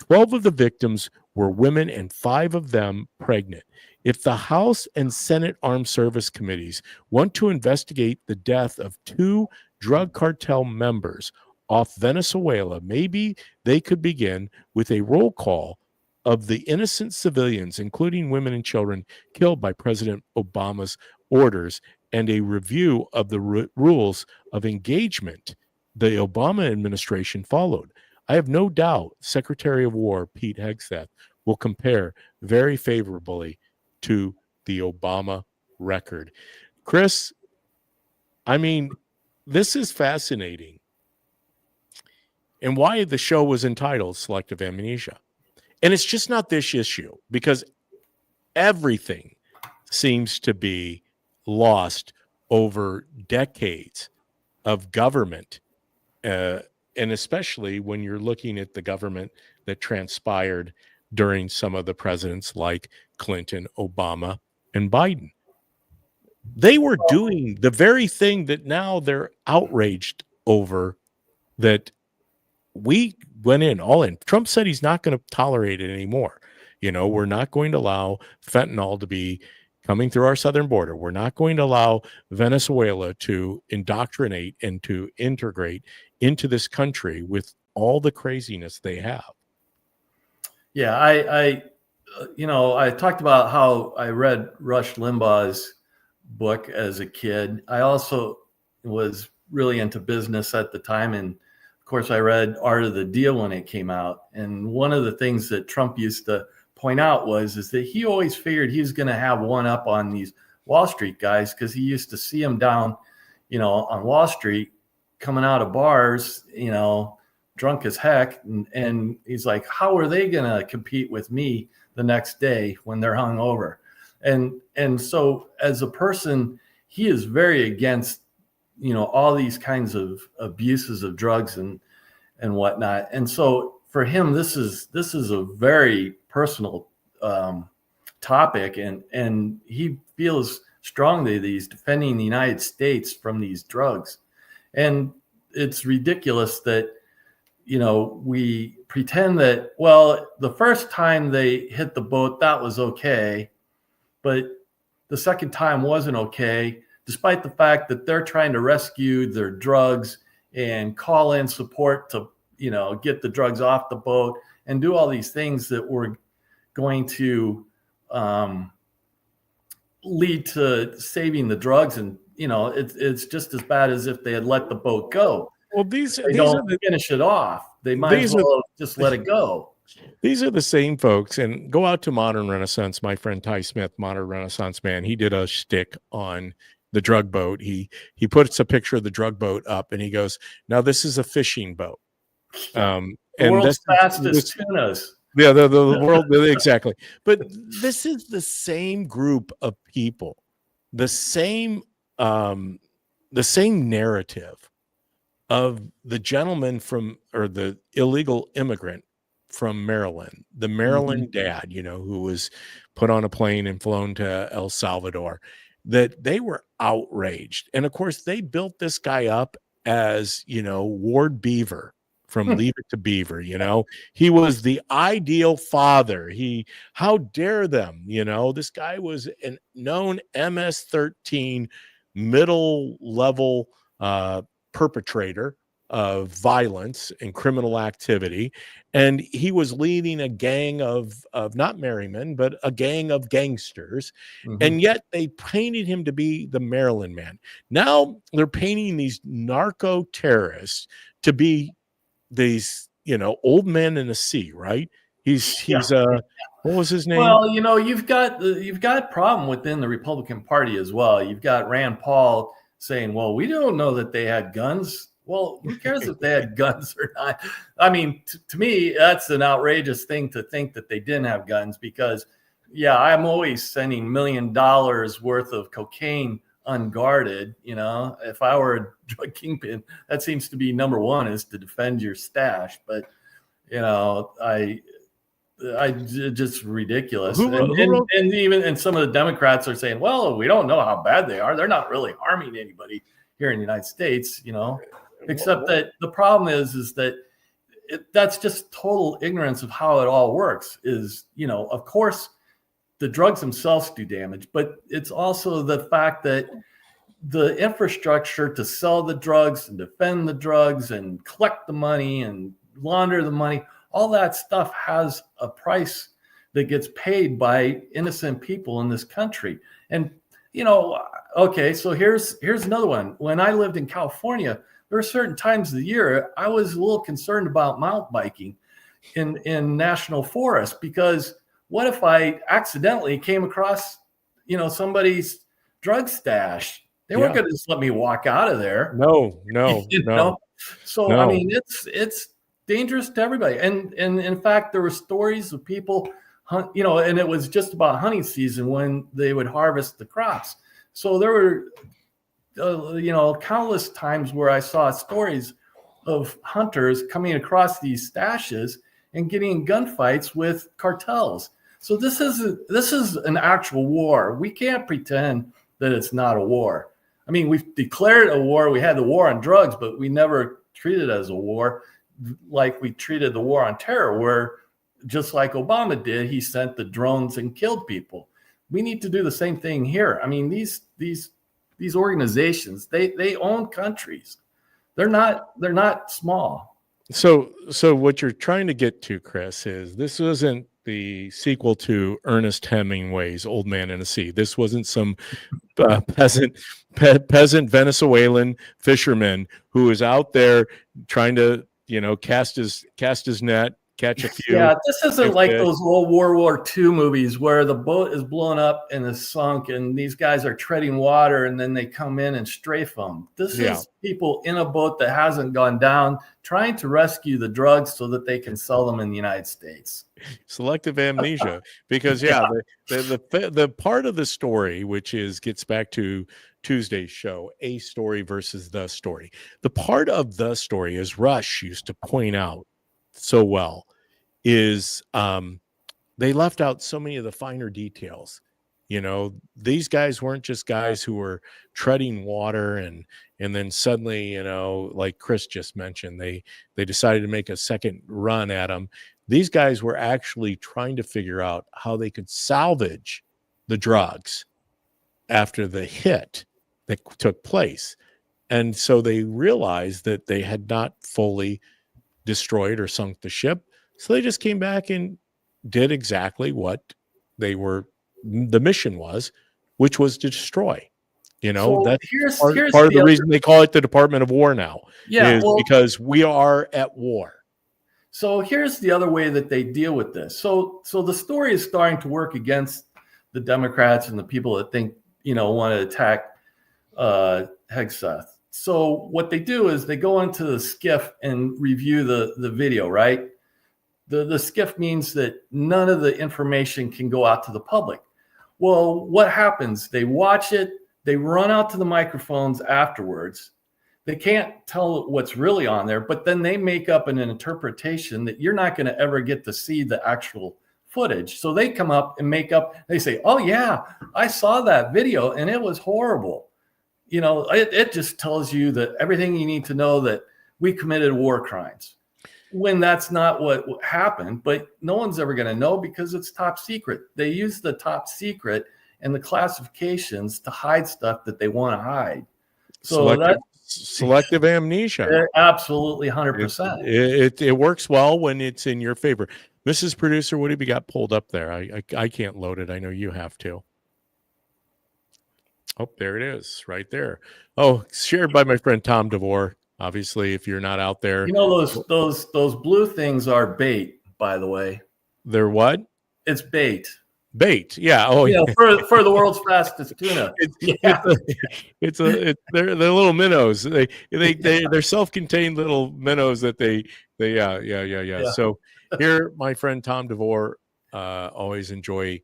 12 of the victims were women and 5 of them pregnant. If the House and Senate Armed Service Committees want to investigate the death of 2 drug cartel members off Venezuela, maybe they could begin with a roll call of the innocent civilians, including women and children, killed by President Obama's orders, and a review of the rules of engagement the Obama administration followed. I have no doubt Secretary of War Pete Hegseth will compare very favorably to the Obama record. Chris, I mean, this is fascinating. And why the show was entitled Selective Amnesia. And it's just not this issue, because everything seems to be lost over decades of government, and especially when you're looking at the government that transpired during some of the presidents like Clinton, Obama, and Biden. They were doing the very thing that now they're outraged over, that we went in all in. Trump said he's not going to tolerate it anymore. We're not going to allow fentanyl to be coming through our southern border. We're not going to allow Venezuela to indoctrinate and to integrate into this country with all the craziness they have.
Yeah, I talked about how I read Rush Limbaugh's book as a kid. I also was really into business at the time, and of course I read Art of the Deal when it came out. And one of the things that Trump used to point out is that he always figured he was going to have one up on these Wall Street guys, because he used to see them down, on Wall Street coming out of bars, drunk as heck. And he's like, how are they going to compete with me the next day when they're hungover? And so as a person, he is very against, all these kinds of abuses of drugs and whatnot. And so for him, this is a very personal topic, and he feels strongly that he's defending the United States from these drugs. And it's ridiculous that, we pretend that, well, the first time they hit the boat, that was okay, but the second time wasn't okay, despite the fact that they're trying to rescue their drugs and call in support to, get the drugs off the boat and do all these things that were going to lead to saving the drugs. And, it's just as bad as if they had let the boat go.
Well,
these don't finish it off. They might as well just let it go.
These are the same folks, and go out to Modern Renaissance. My friend Ty Smith, Modern Renaissance man, he did a shtick on the drug boat. He puts a picture of the drug boat up, and he goes, "Now this is a fishing boat."
The world's fastest tunas.
Yeah, the world, exactly. But this is the same group of people, the same narrative of the gentleman or the illegal immigrant from Maryland, the Maryland dad, who was put on a plane and flown to El Salvador, that they were outraged. And of course, they built this guy up as, Ward Beaver from Leave It to Beaver. He was the ideal father. How dare them? This guy was a known MS-13 middle level perpetrator of violence and criminal activity, and he was leading a gang of not merrymen, but a gang of gangsters. And yet they painted him to be the Maryland man. Now they're painting these narco terrorists to be these old men in the sea, right? He's what was his name?
Well, you've got a problem within the Republican Party as well. You've got Rand Paul saying, well, we don't know that they had guns. Well, who cares if they had guns or not? I mean, to me, that's an outrageous thing to think that they didn't have guns, because, yeah, I'm always sending $1 million worth of cocaine unguarded. If I were a drug kingpin, that seems to be number one, is to defend your stash. But just ridiculous.
Who wrote?
And some of the Democrats are saying, well, we don't know how bad they are. They're not really harming anybody here in the United States, except that the problem is that that's just total ignorance of how it all works. Of course, the drugs themselves do damage, but it's also the fact that the infrastructure to sell the drugs and defend the drugs and collect the money and launder the money, all that stuff has a price that gets paid by innocent people in this country. And, okay, so here's another one. When I lived in California, there were certain times of the year I was a little concerned about mountain biking in national forests, because what if I accidentally came across, somebody's drug stash? They weren't going to just let me walk out of there.
No.
So,
no.
I mean, it's dangerous to everybody. And in fact, there were stories of people hunt, and it was just about hunting season when they would harvest the crops. So there were, countless times where I saw stories of hunters coming across these stashes and getting in gunfights with cartels. So this is an actual war. We can't pretend that it's not a war. I mean, we've declared a war. We had the war on drugs, but we never treated it as a war like we treated the war on terror, where just like Obama did, he sent the drones and killed people. We need to do the same thing here. I mean, these organizations, they own countries. They're not small.
So what you're trying to get to, Chris, is this wasn't the sequel to Ernest Hemingway's Old Man and the Sea. This wasn't some peasant Venezuelan fisherman who is out there trying to cast his net, catch a few.
Yeah, this isn't like those old World War II movies where the boat is blown up and is sunk and these guys are treading water and then they come in and strafe them. This is people in a boat that hasn't gone down trying to rescue the drugs so that they can sell them in the United States.
Selective amnesia, because the part of the story which gets back to Tuesday's show, a story versus the story. The part of the story, as Rush used to point out so well, is they left out so many of the finer details. These guys weren't just guys who were treading water and then suddenly, like Chris just mentioned, they decided to make a second run at them. These guys were actually trying to figure out how they could salvage the drugs after the hit that took place. And so they realized that they had not fully destroyed or sunk the ship. So they just came back and did exactly what the mission was, which was to destroy.
So
that's
here's
part of the reason they call it the Department of War now, because we are at war.
So here's the other way that they deal with this. So the story is starting to work against the Democrats and the people that think, want to attack Hegseth. So what they do is they go into the skiff and review the video, right? The skiff means that none of the information can go out to the public. Well, what happens? They watch it. They run out to the microphones afterwards. They can't tell what's really on there, but then they make up an interpretation that you're not going to ever get to see the actual footage. So they come up and they say, oh yeah, I saw that video and it was horrible. It just tells you that everything you need to know, that we committed war crimes, when that's not what happened. But no one's ever going to know because it's top secret. They use the top secret and the classifications to hide stuff that they want to hide. So
selective amnesia.
Absolutely, 100%.
It works well when it's in your favor. Mrs. Producer, what have you got pulled up there? I can't load it. I know you have to. Oh, there it is, right there. Oh, shared by my friend Tom DeVore. Obviously, if you're not out there,
those blue things are bait. By the way,
they're what?
It's bait.
Bait, yeah. Oh, yeah.
For the world's fastest tuna.
They're little minnows. They're self-contained little minnows that they. Yeah. So here, my friend Tom DeVore, always enjoy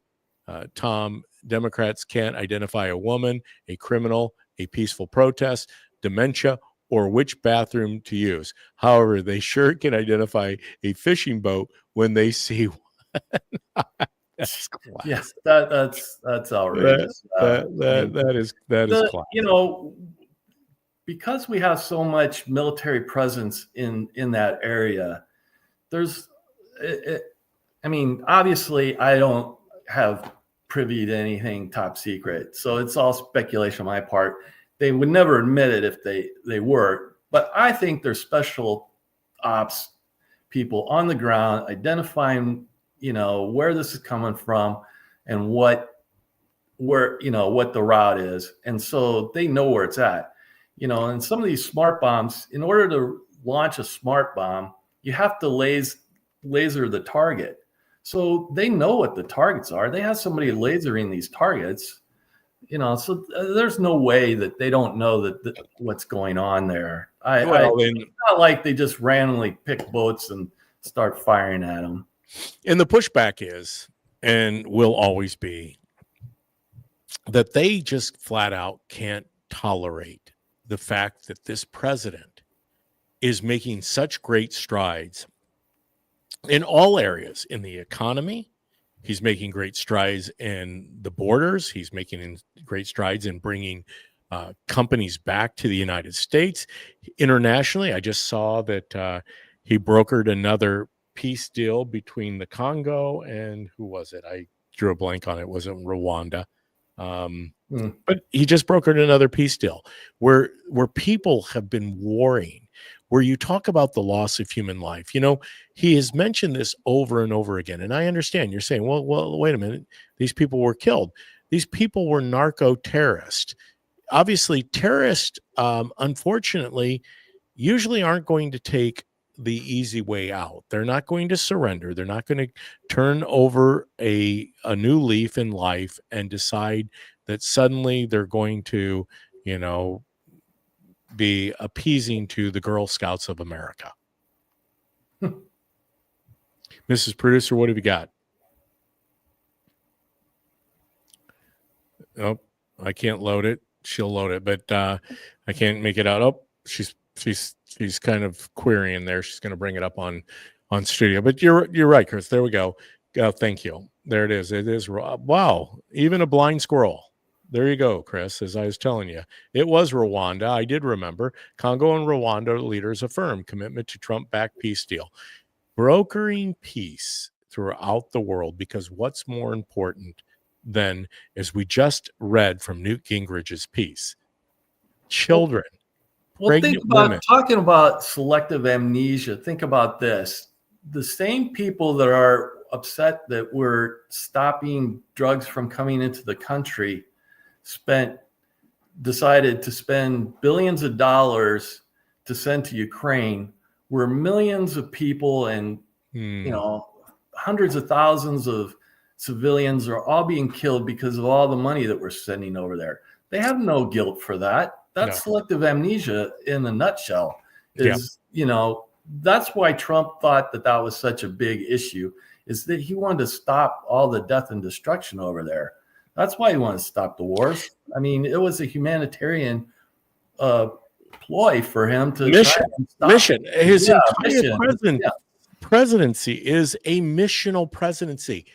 Tom Democrats can't identify a woman, a criminal, a peaceful protest, dementia, or which bathroom to use. However, they sure can identify a fishing boat when they see one. That's
Yeah,
classic.
that's outrageous. I mean,
That is classic.
because we have so much military presence in that area, there's, I mean, obviously, I don't have privy to anything top secret, so it's all speculation on my part. They would never admit it if they were, but I think there's special ops people on the ground identifying, where this is coming from and what the route is, and so they know where it's at. And some of these smart bombs, in order to launch a smart bomb, you have to laser the target. So they know what the targets are. They have somebody lasering these targets, so there's no way that they don't know what's going on there. It's not like they just randomly pick boats and start firing at them.
And the pushback is, and will always be, that they just flat out can't tolerate the fact that this president is making such great strides in all areas. In the economy, he's making great strides in the borders. He's making great strides in bringing companies back to the United States. Internationally, I just saw that he brokered another peace deal between the Congo and who was it? I drew a blank on it. It wasn't Rwanda. But he just brokered another peace deal where people have been warring, where you talk about the loss of human life. He has mentioned this over and over again. And I understand you're saying, well, wait a minute. These people were killed. These people were narco-terrorists. Obviously, terrorists, unfortunately, usually aren't going to take the easy way out. They're not going to surrender. They're not going to turn over a new leaf in life and decide that suddenly they're going to, be appeasing to the Girl Scouts of America. Mrs. Producer, what have you got? Oh, I can't load it. She'll load it, but I can't make it out. Oh, she's kind of querying there. She's going to bring it up on studio. But you're right, Chris. There we go. Thank you. There it is. It is. Wow. Even a blind squirrel. There you go, Chris. As I was telling you, it was Rwanda. I did remember. Congo and Rwanda leaders affirmed commitment to Trump-backed peace deal, brokering peace throughout the world. Because what's more important than, as we just read from Newt Gingrich's piece, children.
Well, think about women. Talking about selective amnesia. Think about this. The same people that are upset that we're stopping drugs from coming into the country decided to spend billions of dollars to send to Ukraine, where millions of people and hundreds of thousands of civilians are all being killed because of all the money that we're sending over there. They have no guilt for that. That's selective amnesia in a nutshell. That's why Trump thought that was such a big issue, is that he wanted to stop all the death and destruction over there. That's why he wanted to stop the wars. I mean, it was a humanitarian ploy for him to
mission. His entire presidency is a missional presidency.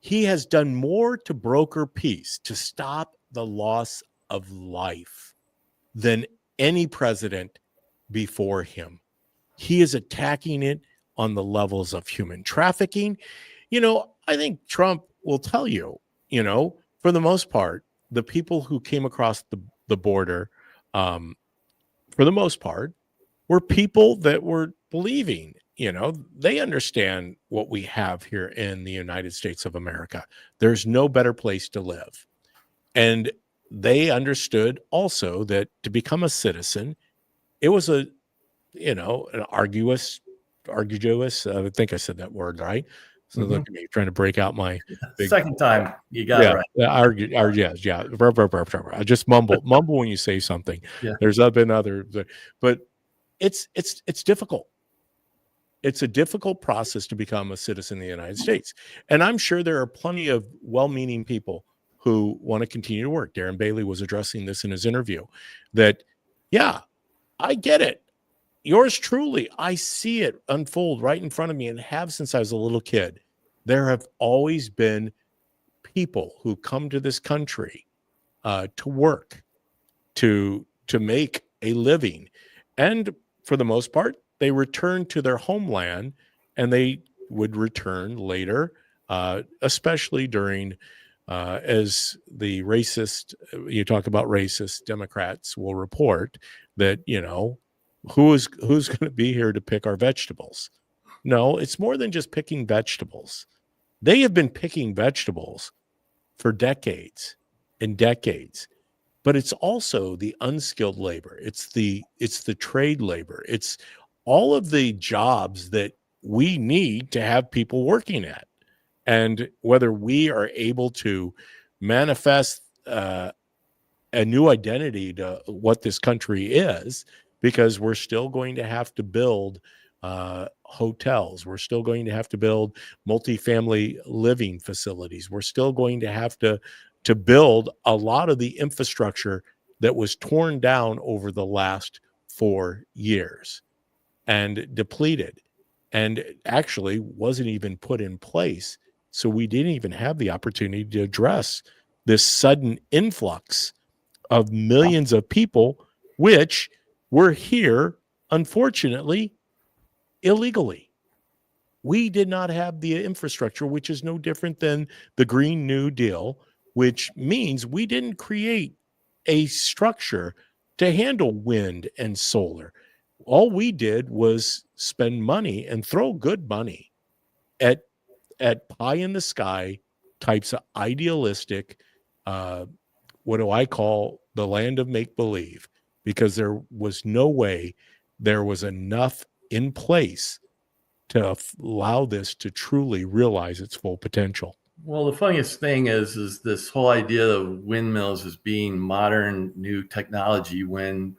He has done more to broker peace, to stop the loss of life, than any president before him. He is attacking it on the levels of human trafficking. I think Trump will tell you, for the most part, the people who came across the border, for the most part, were people that were believing, they understand what we have here in the United States of America. There's no better place to live. And they understood also that to become a citizen, it was an arduous, I think I said that word right. So look at me trying to break out my
second time. You got it right.
Yeah. I just mumble when you say something.
Yeah.
There's been other, but it's difficult. It's a difficult process to become a citizen in the United States. And I'm sure there are plenty of well-meaning people who want to continue to work. Darren Bailey was addressing this in his interview that, yeah, I get it. Yours truly, I see it unfold right in front of me and have since I was a little kid. There have always been people who come to this country to work, to make a living, and for the most part, they return to their homeland, and they would return later, especially during as the racist, you talk about racist Democrats will report that, who's going to be here to pick our vegetables? No, it's more than just picking vegetables. They have been picking vegetables for decades and decades, but it's also the unskilled labor. It's the trade labor. It's all of the jobs that we need to have people working at. And whether we are able to manifest a new identity to what this country is, because we're still going to have to build hotels. We're still going to have to build multifamily living facilities. We're still going to have to build a lot of the infrastructure that was torn down over the last 4 years and depleted, and actually wasn't even put in place. So we didn't even have the opportunity to address this sudden influx of millions of people, which were here, unfortunately, illegally. We did not have the infrastructure, which is no different than the Green New Deal, which means we didn't create a structure to handle wind and solar. All we did was spend money and throw good money at pie in the sky types of idealistic, what do I call the land of make believe, because there was no way there was enough in place to allow this to truly realize its full potential.
Well, the funniest thing is this whole idea of windmills as being modern new technology when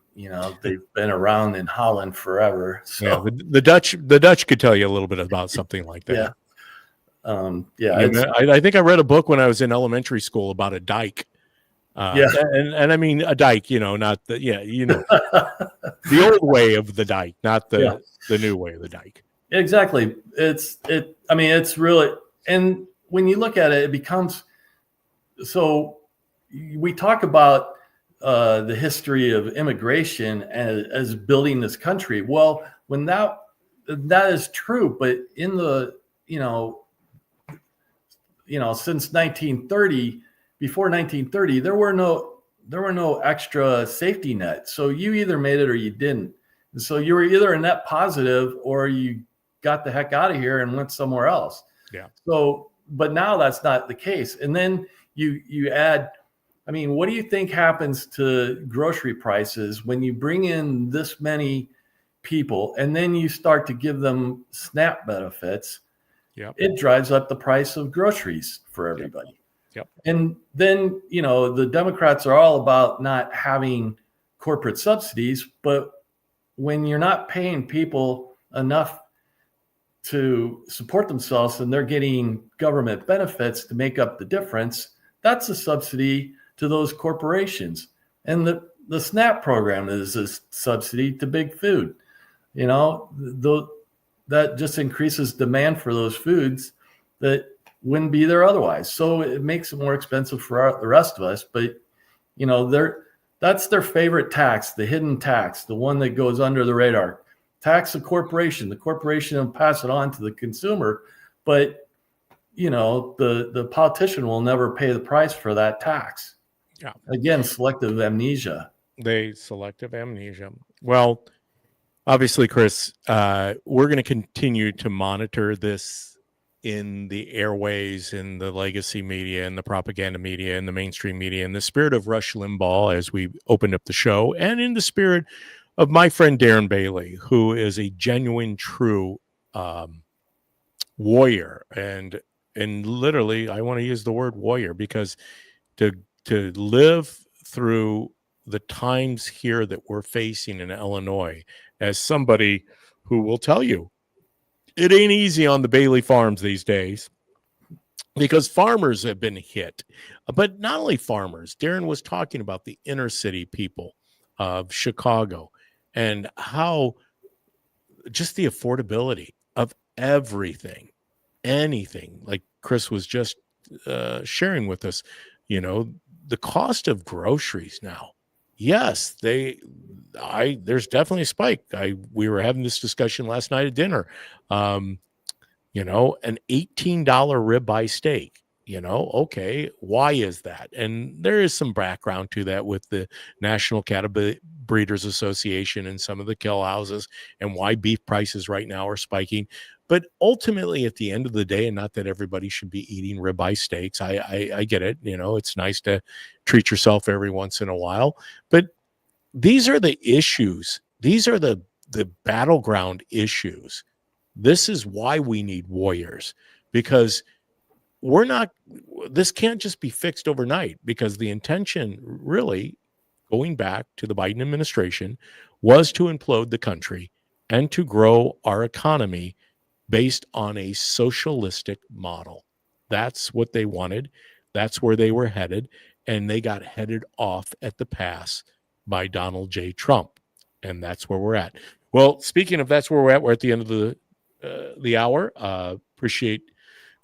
they've been around in Holland forever. So
yeah, the Dutch could tell you a little bit about something like that.
Yeah.
I think I read a book when I was in elementary school about a dike. And I mean a dike, not the the old way of the dike, not the new way of the dike.
Exactly. It's really, and when you look at it, it becomes, so we talk about the history of immigration as building this country. Well, when that is true, but in the, since 1930, before 1930, there were no extra safety nets. So you either made it or you didn't. And so you were either a net positive or you got the heck out of here and went somewhere else.
Yeah.
So, but now that's not the case. And then you add, what do you think happens to grocery prices when you bring in this many people and then you start to give them SNAP benefits?
Yep.
It drives up the price of groceries for everybody.
Yep.
And then, the Democrats are all about not having corporate subsidies, but when you're not paying people enough to support themselves and they're getting government benefits to make up the difference, that's a subsidy to those corporations. And the SNAP program is a subsidy to big food. That just increases demand for those foods that wouldn't be there otherwise. So it makes it more expensive for the rest of us. But, that's their favorite tax, the hidden tax, the one that goes under the radar. Tax the corporation will pass it on to the consumer, but the politician will never pay the price for that tax.
Yeah.
Again, selective amnesia.
Selective amnesia. Well, obviously, Chris, we're going to continue to monitor this in the airways, in the legacy media, in the propaganda media, in the mainstream media, in the spirit of Rush Limbaugh as we opened up the show, and in the spirit of my friend Darren Bailey, who is a genuine, true warrior, and literally, I want to use the word warrior because to live through the times here that we're facing in Illinois, as somebody who will tell you it ain't easy on the Bailey farms these days. because farmers have been hit. But not only farmers, Darren was talking about the inner city people of Chicago and how just the affordability of everything, anything, like Chris was just sharing with us, the cost of groceries now. Yes, there's definitely a spike. We were having this discussion last night at dinner. Um, an $18 ribeye steak. Okay, why is that? And there is some background to that with the National Cattle Breeders Association and some of the kill houses and why beef prices right now are spiking. But ultimately, at the end of the day, and not that everybody should be eating ribeye steaks, I get it. It's nice to treat yourself every once in a while, but these are the issues. These are the battleground issues. This is why we need warriors, because this can't just be fixed overnight, because the intention, really, going back to the Biden administration, was to implode the country and to grow our economy based on a socialistic model. That's what they wanted. That's where they were headed. And they got headed off at the pass by Donald J. Trump. And that's where we're at. Well, speaking of that's where we're at the end of the hour. Appreciate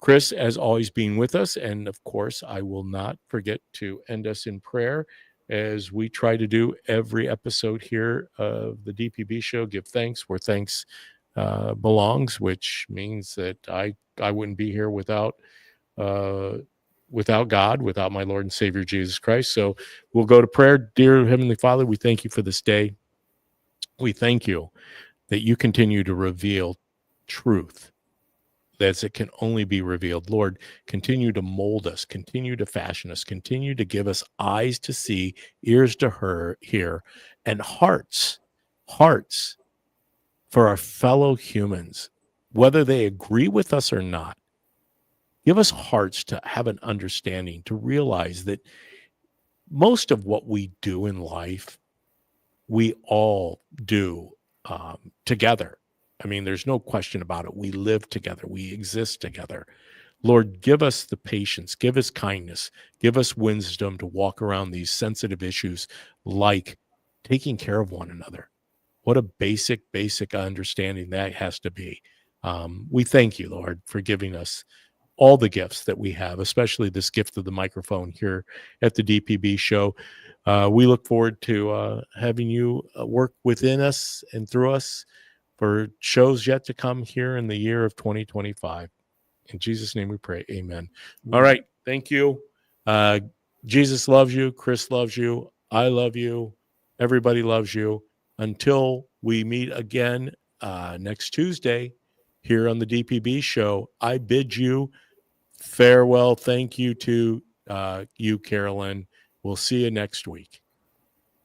Chris, as always, being with us. And of course, I will not forget to end us in prayer, as we try to do every episode here of the DPB show. Give thanks where thanks belongs, which means that I wouldn't be here without God, without my Lord and Savior Jesus Christ. So we'll go to prayer. Dear Heavenly Father, we thank you for this day. We thank you that you continue to reveal truth as it can only be revealed. Lord, continue to mold us, continue to fashion us, continue to give us eyes to see, ears to hear, and hearts for our fellow humans, whether they agree with us or not. Give us hearts to have an understanding, to realize that most of what we do in life, we all do together. I mean, there's no question about it. We live together. We exist together. Lord, give us the patience, give us kindness, give us wisdom to walk around these sensitive issues, like taking care of one another. What a basic understanding that has to be. We thank you, Lord, for giving us all the gifts that we have, especially this gift of the microphone here at the DPB show. We look forward to having you work within us and through us for shows yet to come here in the year of 2025. In Jesus' name we pray. Amen. All right. Thank you. Jesus loves you. Chris loves you. I love you. Everybody loves you. Until we meet again next Tuesday here on the DPB show, I bid you farewell. Thank you to you, Carolyn. We'll see you next week.